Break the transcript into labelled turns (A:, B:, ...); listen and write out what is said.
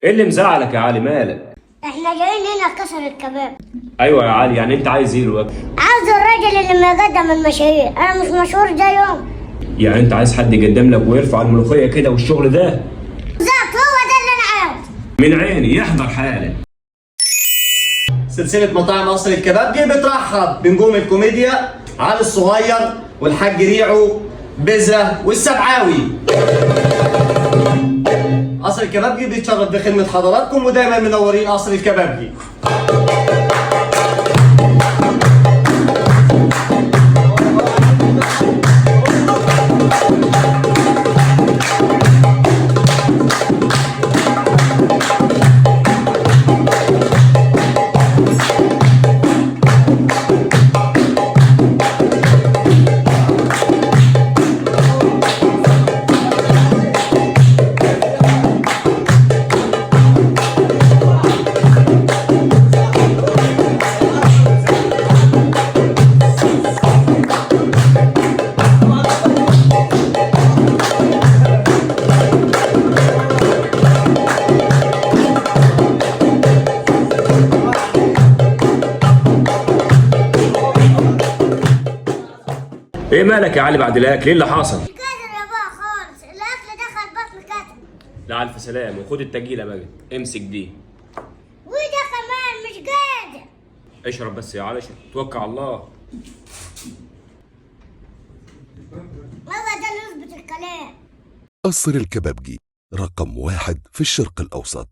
A: ايه اللي مزعلك يا علي؟ مالك؟
B: احنا جايين هنا كسر الكباب.
A: ايوه يا علي، يعني انت عايز ايه الوقت؟
B: عاوز الراجل اللي ما يقدم المشاهير، انا مش مشهور زيهم.
A: يعني انت عايز حد يقدم لك ويرفع الملوخيه كده والشغل ده؟
B: بالظبط، هو ده اللي انا عاوزه.
A: من عيني، يحضر حالا.
C: سلسلة مطاعم قصر الكبابجي بترحب بنجوم الكوميديا علي الصغير والحاج ريعو بزة والسبعاوي. قصر الكبابجي بيتشرف بخدمة حضراتكم ودايما منورين قصر الكبابجي.
A: ايه مالك يا علي بعد الاكل؟ ايه اللي حصل؟
B: مش قادر يا بابا خالص، الاكل دخل بطني كتب.
A: لا الف سلامه، وخد التجيله بقى، امسك دي.
B: وده كمان مش قادر.
A: اشرب بس يا علي، اشرب، توكل على الله.
B: هو ده اللي يثبت الكلام.
D: قصر الكبابجي رقم 1 في الشرق الأوسط.